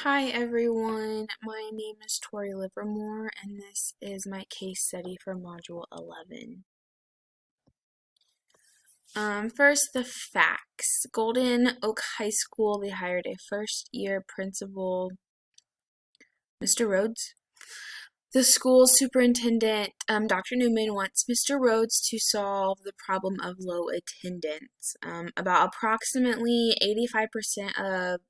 Hi everyone, my name is Tori Livermore and this is my case study for Module 11. First, the facts. Golden Oak High School, they hired a first-year principal, Mr. Rhodes. The school superintendent, Dr. Newman, wants Mr. Rhodes to solve the problem of low attendance. About approximately 85% of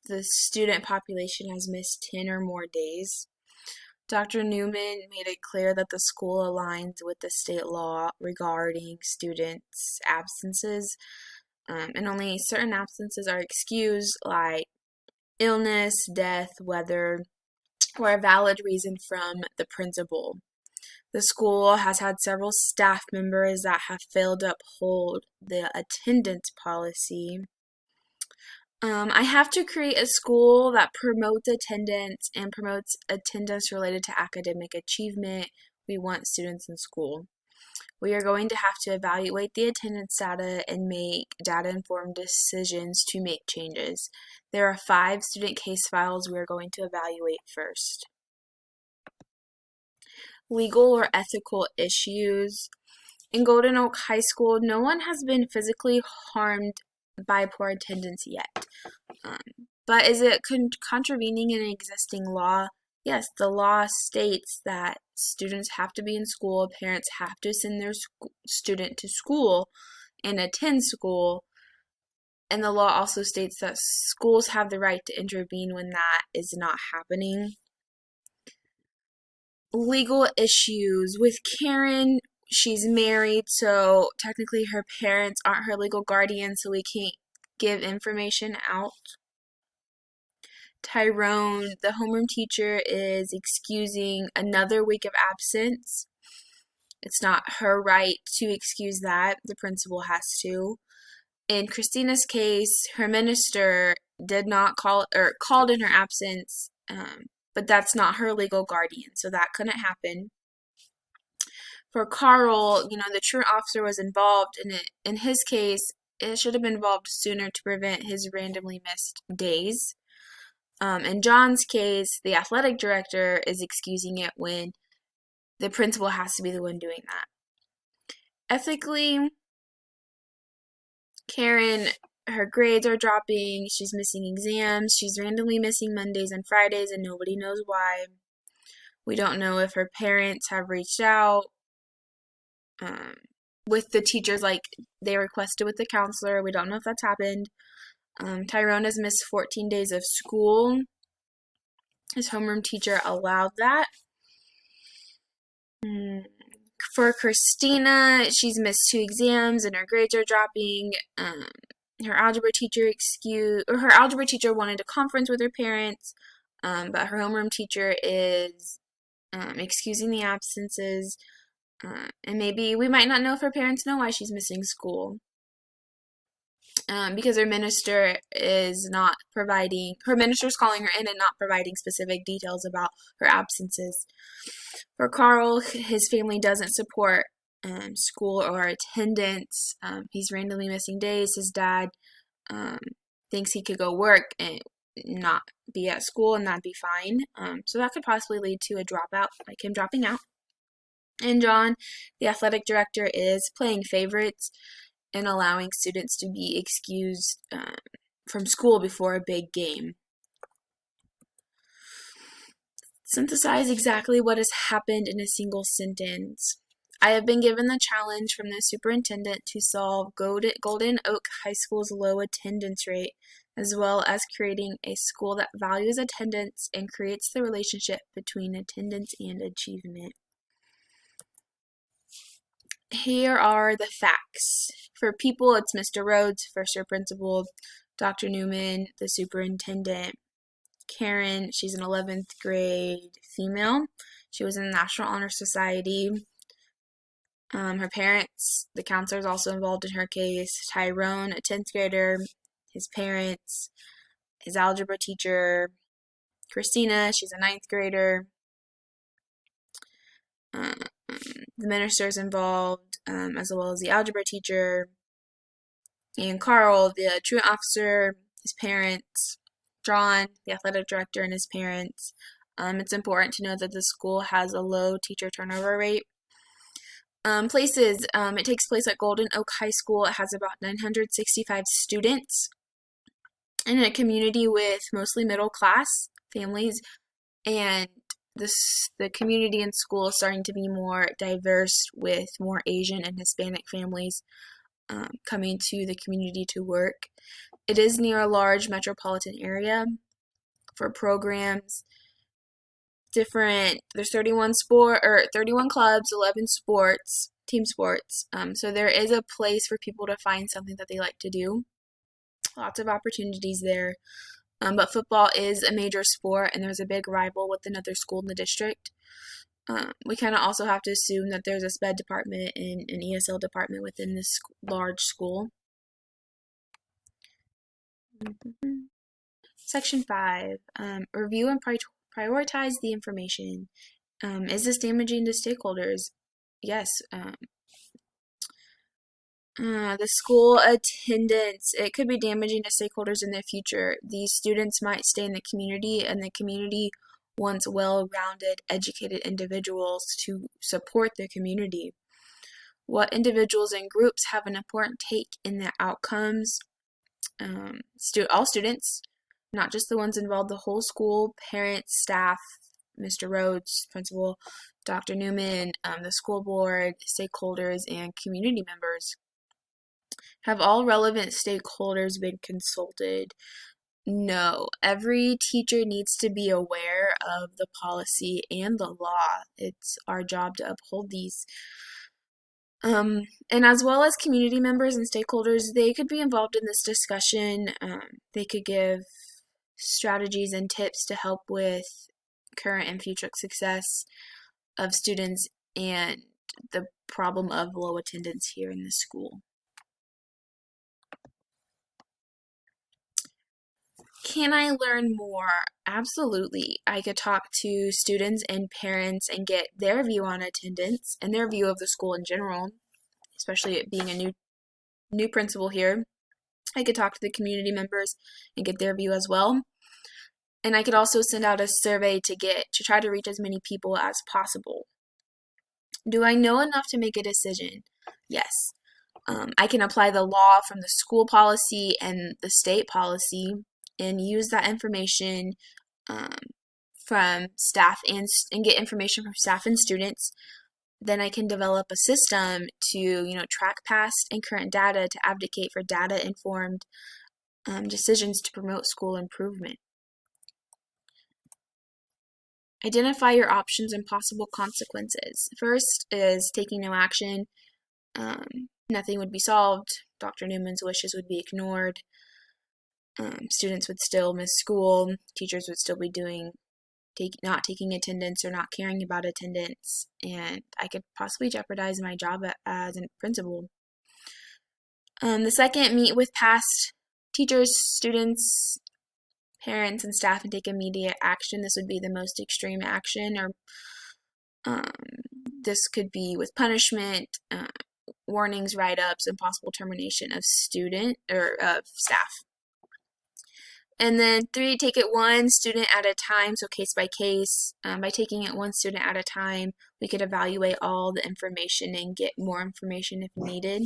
the student population has missed 10 or more days. Dr. Newman made it clear that the school aligns with the state law regarding students' absences, and only certain absences are excused, like illness, death, weather, or a valid reason from the principal. The school has had several staff members that have failed to uphold the attendance policy. I have to create a school that promotes attendance and promotes attendance related to academic achievement. We want students in school. We are going to have to evaluate the attendance data and make data-informed decisions to make changes. There are 5 student case files we are going to evaluate first. Legal or ethical issues. In Golden Oak High School, no one has been physically harmed by poor attendance yet. But is it contravening an existing law? Yes, the law states that students have to be in school, parents have to send their student to school and attend school, and the law also states that schools have the right to intervene when that is not happening. Legal issues with Karen. She's married, so technically her parents aren't her legal guardians, so we can't give information out. Tyrone, the homeroom teacher, is excusing another week of absence. It's not her right to excuse that. The principal has to. In Christina's case, her minister did not called in her absence, but that's not her legal guardian, so that couldn't happen. For Carl, the truant officer was involved in it. In his case, it should have been involved sooner to prevent his randomly missed days. In John's case, the athletic director is excusing it when the principal has to be the one doing that. Ethically, Karen, her grades are dropping, she's missing exams, she's randomly missing Mondays and Fridays, and nobody knows why. We don't know if her parents have reached out with the teachers like they requested with the counselor. We don't know if that's happened. Tyrone has missed 14 days of school. His homeroom teacher allowed that. For Christina, she's missed 2 exams and her grades are dropping. Her algebra teacher wanted a conference with her parents, but her homeroom teacher is excusing the absences. And maybe we might not know if her parents know why she's missing school. Because her minister is not providing, her minister's calling her in and not providing specific details about her absences. For Carl, his family doesn't support school or attendance. He's randomly missing days. His dad thinks he could go work and not be at school, and that'd be fine. So that could possibly lead to a dropout, like him dropping out. And John, the athletic director, is playing favorites and allowing students to be excused from school before a big game. Synthesize exactly what has happened in a single sentence. I have been given the challenge from the superintendent to solve Golden Oak High School's low attendance rate, as well as creating a school that values attendance and creates the relationship between attendance and achievement. Here are the facts. For people, it's Mr. Rhodes, first-year principal, Dr. Newman, the superintendent. Karen, she's an 11th grade female. She was in the National Honor Society. Her parents, the counselor is also involved in her case. Tyrone, a 10th grader. His parents, his algebra teacher. Christina, she's a 9th grader. The minister's involved, as well as the algebra teacher. And Carl, the truant officer, his parents. drawn, the athletic director and his parents. It's important to know that the school has a low teacher turnover rate. Places, it takes place at Golden Oak High School. It has about 965 students in a community with mostly middle class families, and the community and school is starting to be more diverse with more Asian and Hispanic families coming to the community to work. It is near a large metropolitan area for programs. There's 31 clubs, 11 sports, team sports. So there is a place for people to find something that they like to do. Lots of opportunities there. But football is a major sport, and there's a big rival with another school in the district. We kind of also have to assume that there's a SPED department and an ESL department within this large school. Section 5, review and prioritize the information. Is this damaging to stakeholders? Yes. The school attendance, it could be damaging to stakeholders in the future. These students might stay in the community, and the community wants well-rounded, educated individuals to support the community. What individuals and groups have an important take in the outcomes? All students, not just the ones involved, the whole school, parents, staff, Mr. Rhodes, principal, Dr. Newman, the school board, stakeholders, and community members. Have all relevant stakeholders been consulted? No. Every teacher needs to be aware of the policy and the law. It's our job to uphold these. And as well as community members and stakeholders, they could be involved in this discussion. They could give strategies and tips to help with current and future success of students and the problem of low attendance here in the school. Can I learn more? Absolutely. I could talk to students and parents and get their view on attendance and their view of the school in general, especially it being a new principal here. I could talk to the community members and get their view as well. And I could also send out a survey to try to reach as many people as possible. Do I know enough to make a decision? Yes. I can apply the law from the school policy and the state policy and use that information from staff and get information from staff and students. Then I can develop a system to track past and current data to advocate for data-informed decisions to promote school improvement. Identify your options and possible consequences. First is taking no action. Nothing would be solved. Dr. Newman's wishes would be ignored. Students would still miss school. Teachers would still be not taking attendance or not caring about attendance. And I could possibly jeopardize my job as a principal. The second, meet with past teachers, students, parents, and staff and take immediate action. This would be the most extreme action, or this could be with punishment, warnings, write-ups, and possible termination of staff. And then 3, take it one student at a time, so case by case. By taking it one student at a time, we could evaluate all the information and get more information if needed.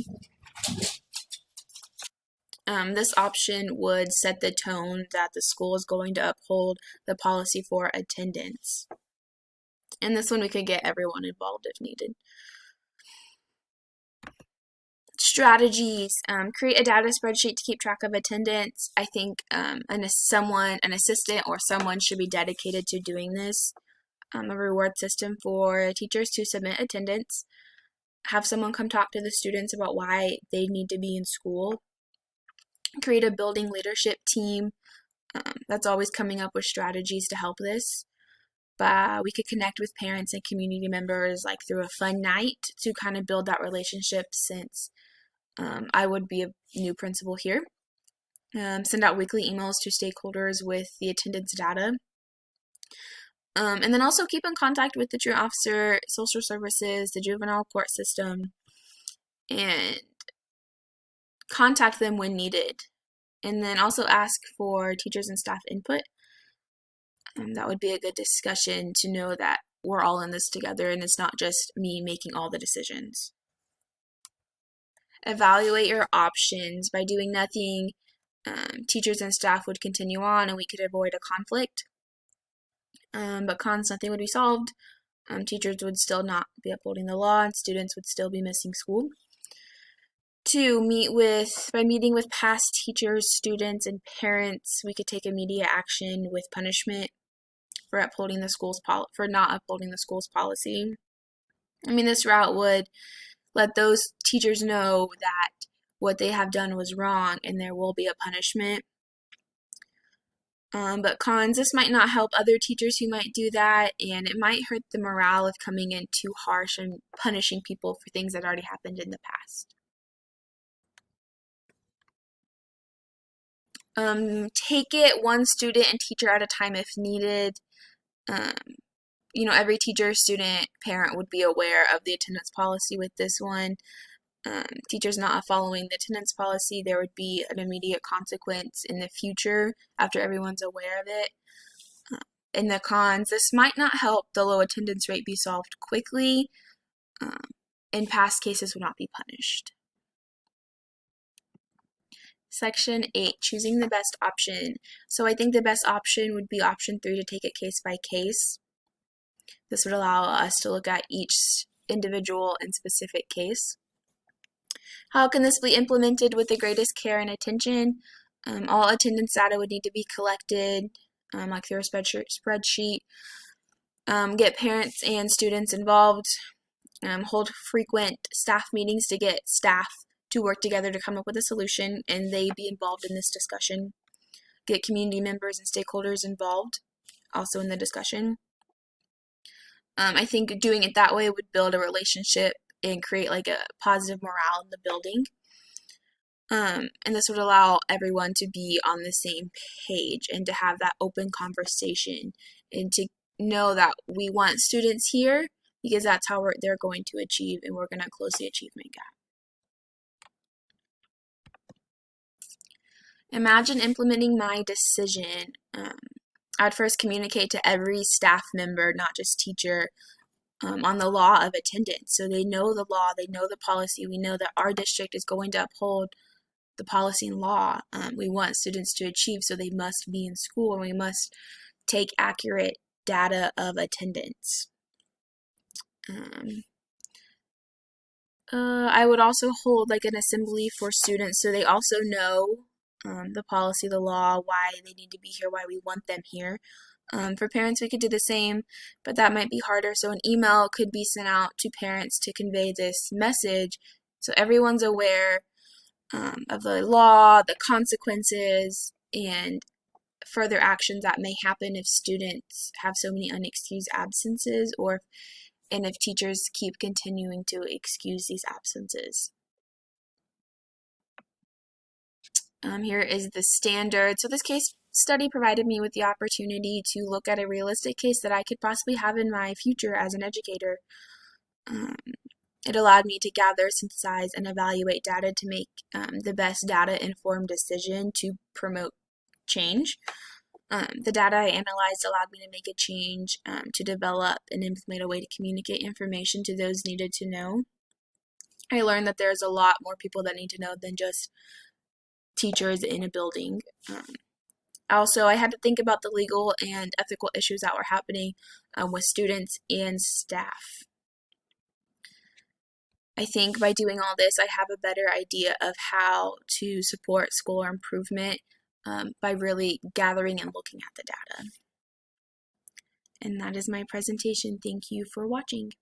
This option would set the tone that the school is going to uphold the policy for attendance. And this one we could get everyone involved if needed. Strategies. Create a data spreadsheet to keep track of attendance. I think an assistant or someone should be dedicated to doing this. A reward system for teachers to submit attendance. Have someone come talk to the students about why they need to be in school. Create a building leadership team that's always coming up with strategies to help this. But we could connect with parents and community members like through a fun night to kind of build that relationship, since I would be a new principal here. Send out weekly emails to stakeholders with the attendance data. And then also keep in contact with the truant officer, social services, the juvenile court system, and contact them when needed. And then also ask for teachers and staff input. That would be a good discussion to know that we're all in this together and it's not just me making all the decisions. Evaluate your options. By doing nothing, teachers and staff would continue on and we could avoid a conflict. But cons, nothing would be solved. Teachers would still not be upholding the law and students would still be missing school. 2, by meeting with past teachers, students, and parents, we could take immediate action with punishment for not upholding the school's policy. This route would let those teachers know that what they have done was wrong and there will be a punishment. But cons, this might not help other teachers who might do that, and it might hurt the morale of coming in too harsh and punishing people for things that already happened in the past. Take it one student and teacher at a time if needed. Every teacher, student, parent would be aware of the attendance policy with this one. Teachers not following the attendance policy, there would be an immediate consequence in the future after everyone's aware of it. In the cons, this might not help the low attendance rate be solved quickly, and past cases would not be punished. Section 8, choosing the best option. So I think the best option would be option 3, to take it case by case. This would allow us to look at each individual and specific case. How can this be implemented with the greatest care and attention? All attendance data would need to be collected, like through a spreadsheet. Get parents and students involved. Hold frequent staff meetings to get staff to work together to come up with a solution and they be involved in this discussion. Get community members and stakeholders involved also in the discussion. I think doing it that way would build a relationship and create like a positive morale in the building. And this would allow everyone to be on the same page and to have that open conversation and to know that we want students here because that's how they're going to achieve, and we're going to close the achievement gap. Imagine implementing my decision. I'd first communicate to every staff member, not just teacher, on the law of attendance. So they know the law, they know the policy. We know that our district is going to uphold the policy and law. We want students to achieve, so they must be in school, and we must take accurate data of attendance. I would also hold like an assembly for students so they also know the policy, the law, why they need to be here, why we want them here. For parents, we could do the same, but that might be harder. So an email could be sent out to parents to convey this message so everyone's aware of the law, the consequences, and further actions that may happen if students have so many unexcused absences and if teachers keep continuing to excuse these absences. Here is the standard. So this case study provided me with the opportunity to look at a realistic case that I could possibly have in my future as an educator. It allowed me to gather, synthesize, and evaluate data to make the best data-informed decision to promote change. The data I analyzed allowed me to make a change, to develop and implement a way to communicate information to those needed to know. I learned that there's a lot more people that need to know than just teachers in a building. Also, I had to think about the legal and ethical issues that were happening with students and staff. I think by doing all this, I have a better idea of how to support school improvement by really gathering and looking at the data. And that is my presentation. Thank you for watching.